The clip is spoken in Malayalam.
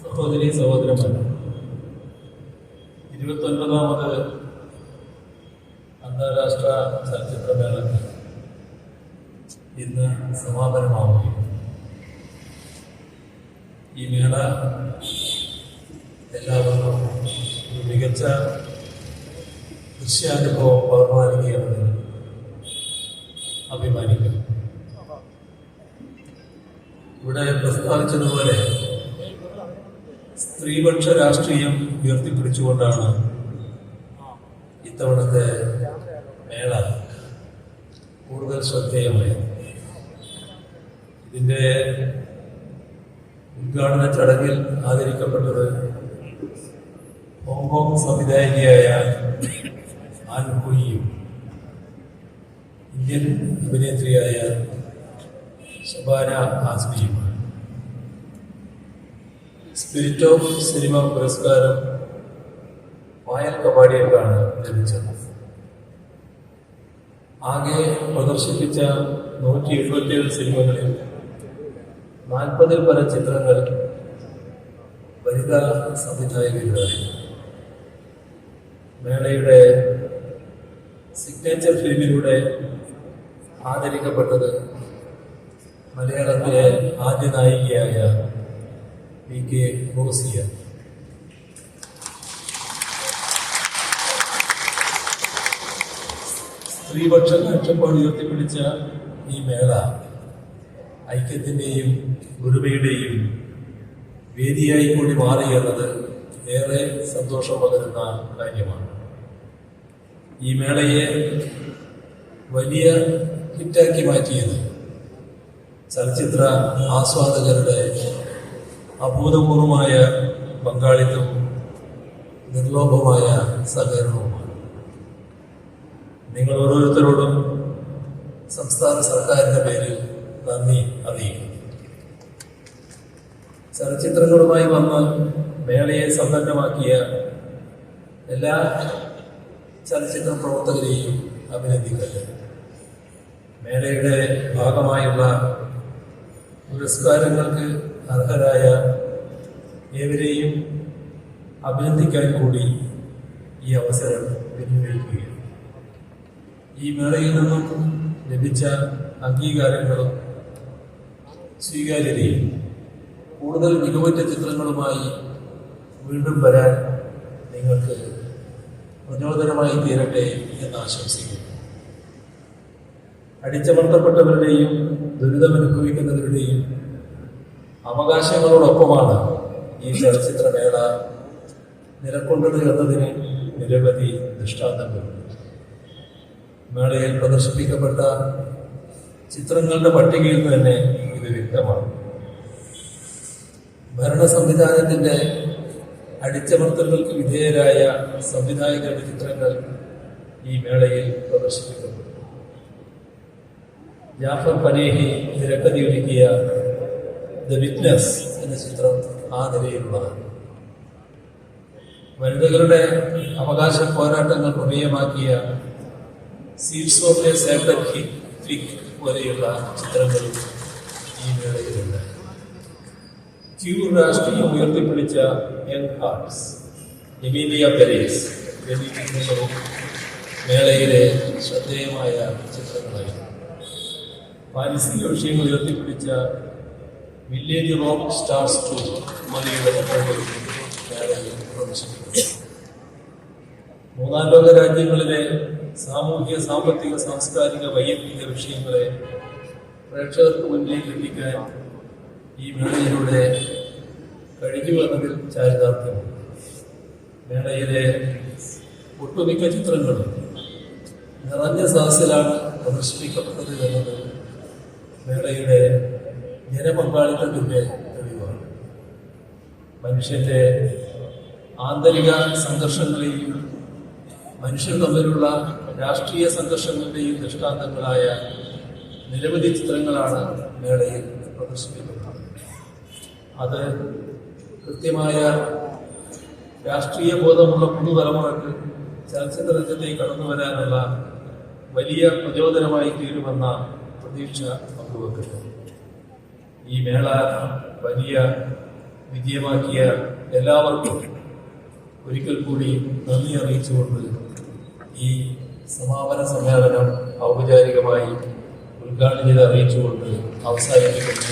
സഹോദരീ സഹോദരന്മാർ, 29ാമത് അന്താരാഷ്ട്ര ചലച്ചിത്രമേളയ്ക്ക് ഇന്ന് സമാപനമാവുകയും ഈ മേള എല്ലാവർക്കും ഒരു മികച്ച ദൃശ്യാനുഭവം പകർന്നുനൽകിയതിൽ അഭിമാനിക്കുന്നു. ഇവിടെ പ്രസ്താവിച്ചതുപോലെ സ്ത്രീപക്ഷ രാഷ്ട്രീയം ഉയർത്തിപ്പിടിച്ചുകൊണ്ടാണ് ഇത്തവണത്തെ മേള കൂടുതൽ ശ്രദ്ധേയമായത്. ഇതിൻ്റെ ഉദ്ഘാടന ചടങ്ങിൽ ആദരിക്കപ്പെട്ടത് ഹോങ്കോങ് സംവിധായകയായ ആൻ ഹുയിയും ഇന്ത്യൻ അഭിനേത്രിയായ ശബാന ആസ്മിയുമാണ്. സ്പിരിറ്റ് ഓഫ് സിനിമ പുരസ്കാരം പായൽ കപാടിയക്കാണ് ലഭിച്ചത്. ആകെ പ്രദർശിപ്പിച്ച 177 സിനിമകളിൽ 40-ൽ പരം ചിത്രങ്ങൾ വനിതാ സംവിധായകരുടേതായി. മേളയുടെ സിഗ്നേച്ചർ ഫിലിമിലൂടെ ആദരിക്കപ്പെട്ടത് മലയാളത്തിലെ ആദ്യ നായികയായ PK റോസിയ. സ്ത്രീപക്ഷ കാഴ്ചപ്പാട് ഉയർത്തിപ്പിടിച്ച ഈ മേള ഐക്യത്തിൻ്റെയും ഒരുമയുടെയും വേദിയായി കൂടി മാറി എന്നത് ഏറെ സന്തോഷം പകരുന്ന കാര്യമാണ്. ഈ മേളയെ വലിയ ഹിറ്റാക്കി മാറ്റിയത് ചലച്ചിത്ര ആസ്വാദകരുടെ അഭൂതപൂർവമായ പങ്കാളിത്തവും നിർലോഭമായ സഹകരണവുമാണ്. നിങ്ങൾ ഓരോരുത്തരോടും സംസ്ഥാന സർക്കാരിന്റെ പേരിൽ നന്ദി അറിയിക്കുന്നു. ചലച്ചിത്രങ്ങളുമായി വന്ന് മേളയെ സമ്പന്നമാക്കിയ എല്ലാ ചലച്ചിത്ര പ്രവർത്തകരെയും അഭിനന്ദിക്കട്ടെ. മേളയുടെ ഭാഗമായുള്ള പുരസ്കാരങ്ങൾക്ക് അർഹരായ ഏവരെയും അഭിനന്ദിക്കാൻ കൂടി ഈ അവസരം വിനിയോഗിക്കുകയാണ്. ഈ മേളയിൽ നിന്നും ലഭിച്ച അംഗീകാരങ്ങളും സ്വീകാര്യതയും കൂടുതൽ മികവുറ്റ ചിത്രങ്ങളുമായി വീണ്ടും വരാൻ നിങ്ങൾക്ക് പ്രചോദനമായി തീരട്ടെ എന്ന് ആശംസിക്കുന്നു. അടിച്ചമർത്തപ്പെട്ടവരുടെയും ദുരിതമനുഭവിക്കുന്നവരുടെയും അവകാശങ്ങളോടൊപ്പമാണ് ഈ ചലച്ചിത്രമേള നിലകൊണ്ടത് എന്നതിന് നിരവധി ദൃഷ്ടാന്തങ്ങളുണ്ട്. മേളയിൽ പ്രദർശിപ്പിക്കപ്പെട്ട ചിത്രങ്ങളുടെ പട്ടികയിൽ തന്നെ ഇത് വ്യക്തമാണ്. ഭരണ സംവിധാനത്തിന്റെ അടിച്ചമർത്തലുകൾക്ക് വിധേയരായ സംവിധായകരുടെ ചിത്രങ്ങൾ ഈ മേളയിൽ പ്രദർശിപ്പിക്കപ്പെട്ടു. ജാഫർ പനേഹി തിരക്കഥയൊരുക്കിയ ദ വിറ്റ്നസ് എന്ന ചിത്രം ആ നിലയിലുള്ളതാണ്. വനിതകളുടെ അവകാശ പോരാട്ടങ്ങൾ പ്രമേയമാക്കിയ seeds of a sacred fig പോലെയുള്ള ചിത്രങ്ങളും ഈ മേളയിലുണ്ട്. ക്യൂർ രാഷ്ട്രീയം ഉയർത്തിപ്പിടിച്ച യങ് ഹാർട്സ്, എമീലിയ പെരേസ് എന്നീ ചിത്രങ്ങളും മേളയിലെ ശ്രദ്ധേയമായ ചിത്രങ്ങളായിരുന്നു. പാരിസ്ഥിതിക വിഷയങ്ങൾ ഉയർത്തിപ്പിടിച്ച വില്ലേജ് റോക്ക് സ്റ്റാർസ് 2 പോലെയുള്ള ചിത്രങ്ങളും മേളയിൽ പ്രദർശിപ്പിക്കുന്നു. മൂന്നാം ലോക രാജ്യങ്ങളിലെ സാമൂഹ്യ, സാമ്പത്തിക, സാംസ്കാരിക, വൈയക്തിക വിഷയങ്ങളെ പ്രേക്ഷകർക്ക് മുന്നിലേക്ക് എത്തിക്കാൻ ഈ മേളയിലൂടെ കഴിഞ്ഞു എന്നതിൽ ചാരിതാർത്ഥ്യമുണ്ട്. മേളയിലെ ഒട്ടുമിക്ക ചിത്രങ്ങളും നിറഞ്ഞ സദസ്സിലാണ് പ്രദർശിപ്പിക്കപ്പെട്ടത് എന്നത് മേളയുടെ ജനപങ്കാളിത്തത്തിന്റെ തെളിവാണ്. മനുഷ്യന്റെ ആന്തരിക സംഘർഷങ്ങളെയും മനുഷ്യർ തമ്മിലുള്ള രാഷ്ട്രീയ സംഘർഷങ്ങളുടെയും ദൃഷ്ടാന്തങ്ങളായ നിരവധി ചിത്രങ്ങളാണ് മേളയിൽ പ്രദർശിപ്പിക്കുന്നത്. അത് കൃത്യമായ രാഷ്ട്രീയ ബോധമുള്ള പുതുതലമുറക്ക് ചലച്ചിത്ര രംഗത്തേക്ക് കടന്നു വരാനുള്ള വലിയ പ്രചോദനമായി തീരുമെന്ന പ്രതീക്ഷ പങ്കുവെക്കുന്നു. ഈ മേള വലിയ വിജയമാക്കിയ എല്ലാവർക്കും ഒരിക്കൽ കൂടി നന്ദി അറിയിച്ചുകൊണ്ട് ഈ സമാപന സമ്മേളനം ഔപചാരികമായി ഉദ്ഘാടനം ചെയ്ത് അറിയിച്ചുകൊണ്ട് അവസാനിപ്പിക്കുന്നു.